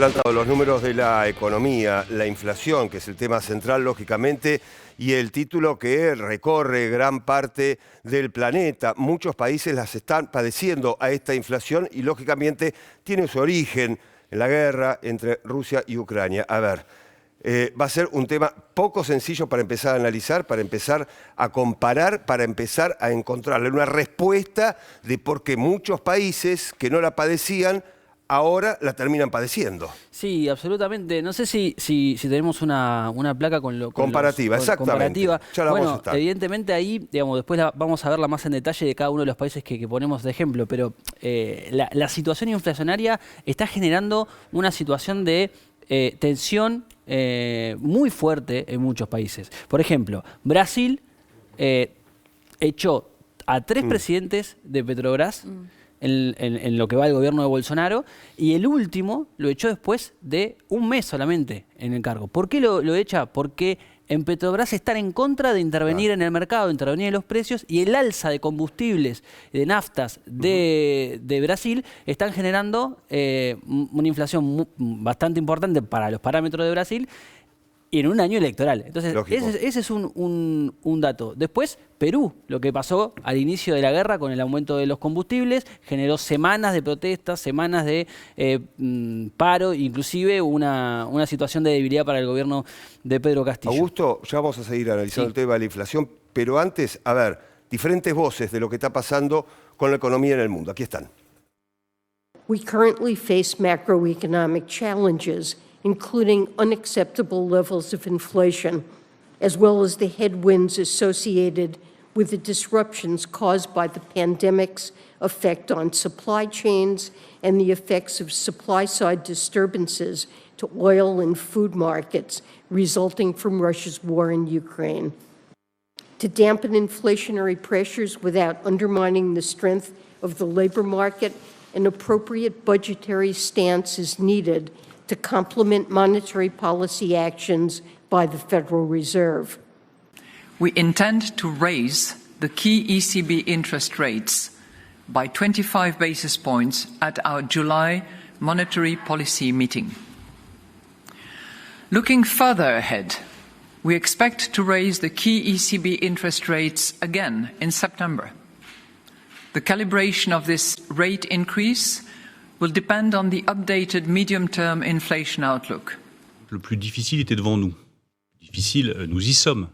Adelantado los números de la economía, la inflación, que es el tema central, lógicamente, y el título que recorre gran parte del planeta. Muchos países las están padeciendo a esta inflación y, lógicamente, tiene su origen en la guerra entre Rusia y Ucrania. A ver, va a ser un tema poco sencillo para empezar a analizar, para empezar a comparar, para empezar a encontrarle una respuesta de por qué muchos países que no la padecían ahora la terminan padeciendo. Sí, absolutamente. No sé si tenemos una placa con comparativa, exactamente. Comparativa. Ya la vamos a estar. Evidentemente ahí, digamos, después vamos a verla más en detalle de cada uno de los países que ponemos de ejemplo, pero la situación inflacionaria está generando una situación de tensión muy fuerte en muchos países. Por ejemplo, Brasil echó a 3 presidentes de Petrobras en lo que va el gobierno de Bolsonaro, y el último lo echó después de un mes solamente en el cargo. ¿Por qué lo echa? Porque en Petrobras están en contra de intervenir en el mercado, de intervenir en los precios, y el alza de combustibles, de naftas de Brasil están generando una inflación bastante importante para los parámetros de Brasil, y en un año electoral. Entonces, ese es un dato. Después, Perú, lo que pasó al inicio de la guerra con el aumento de los combustibles, generó semanas de protestas, semanas de paro, inclusive una situación de debilidad para el gobierno de Pedro Castillo. Augusto, ya vamos a seguir analizando el tema de la inflación, pero antes, a ver, diferentes voces de lo que está pasando con la economía en el mundo. Aquí están. We currently face macroeconomic challenges, including unacceptable levels of inflation, as well as the headwinds associated with the disruptions caused by the pandemic's effect on supply chains and the effects of supply-side disturbances to oil and food markets resulting from Russia's war in Ukraine. To dampen inflationary pressures without undermining the strength of the labor market, an appropriate budgetary stance is needed to complement monetary policy actions by the Federal Reserve. We intend to raise the key ECB interest rates by 25 basis points at our July monetary policy meeting. Looking further ahead, we expect to raise the key ECB interest rates again in September. The calibration of this rate increase will depend on the updated medium-term inflation outlook. Le plus difficile était devant nous. Difficile, nous y sommes.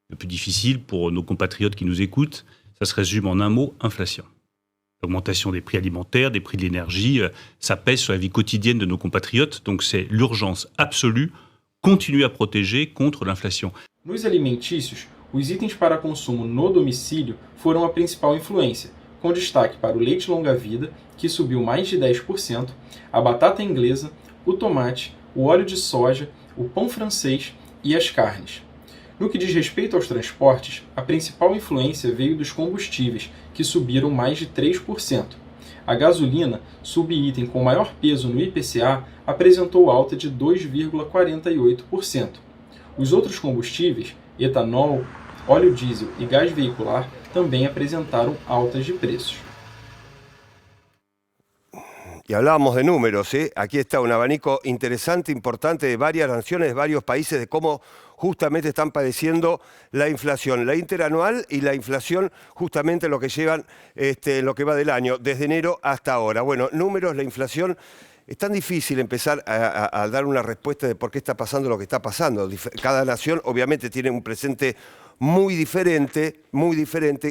Le plus difficile pour nos compatriotes qui nous écoutent, ça se résume en un mot, inflation. L'augmentation des prix alimentaires, des prix de l'énergie, ça pèse sur la vie quotidienne de nos compatriotes, donc c'est l'urgence absolue, continuer à protéger contre l'inflation. Nos alimentícios, os itens para consumo no domicílio foram a principal influência, com destaque para o leite longa-vida, que subiu mais de 10%, a batata inglesa, o tomate, o óleo de soja, o pão francês e as carnes. No que diz respeito aos transportes, a principal influência veio dos combustíveis, que subiram mais de 3%. A gasolina, subitem com maior peso no IPCA, apresentou alta de 2,48%. Os outros combustíveis, etanol, óleo diesel e gás veicular, también presentaron altas de precios. Y hablábamos de números, ¿eh? Aquí está un abanico interesante, importante de varias naciones, de varios países, de cómo justamente están padeciendo la inflación, la interanual y la inflación justamente lo que llevan lo que va del año, desde enero hasta ahora. Bueno, números, la inflación. Es tan difícil empezar a dar una respuesta de por qué está pasando lo que está pasando. Cada nación obviamente tiene un presente muy diferente,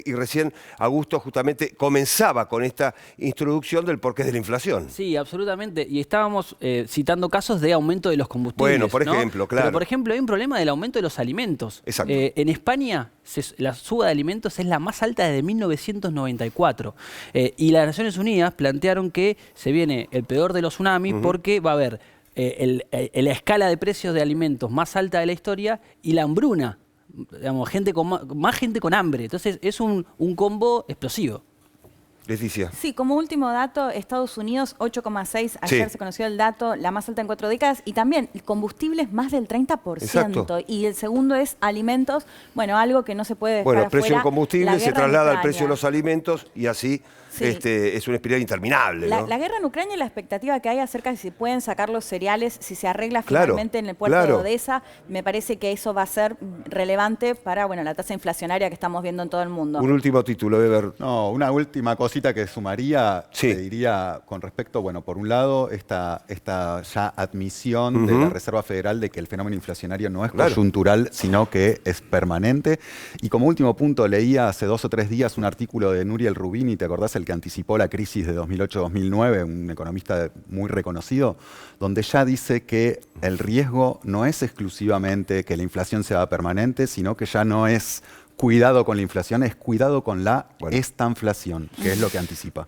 y recién Augusto justamente comenzaba con esta introducción del porqué de la inflación. Sí, absolutamente. Y estábamos citando casos de aumento de los combustibles. Bueno, por ejemplo, claro. Pero, por ejemplo, hay un problema del aumento de los alimentos. Exacto. En España, la suba de alimentos es la más alta desde 1994. Y las Naciones Unidas plantearon que se viene el peor de los tsunamis porque va a haber la escala de precios de alimentos más alta de la historia y la hambruna. Digamos, más gente con hambre. Entonces es un combo explosivo. Leticia. Sí, como último dato, Estados Unidos 8,6, ayer se conoció el dato, la más alta en 4 décadas, y también combustibles más del 30%. Exacto. Y el segundo es alimentos, bueno, algo que no se puede dejar Bueno, precio afuera, del combustible la se guerra traslada en al precio de Ucrania. los alimentos y así Sí. es una espiral interminable. ¿no? La guerra en Ucrania y la expectativa que hay acerca de si pueden sacar los cereales, si se arregla Claro, finalmente en el puerto claro. de Odessa, me parece que eso va a ser relevante para la tasa inflacionaria que estamos viendo en todo el mundo. Un último título, Eber. No, una última cosita que sumaría, Sí. te diría con respecto, por un lado, esta ya admisión de la Reserva Federal de que el fenómeno inflacionario no es Claro. coyuntural, sino que es permanente. Y como último punto, leía hace 2 o 3 días un artículo de Nouriel Roubini, ¿te acordás? El que anticipó la crisis de 2008-2009, un economista muy reconocido, donde ya dice que el riesgo no es exclusivamente que la inflación sea permanente, sino que ya no es cuidado con la inflación, es cuidado con la estanflación, que es lo que anticipa.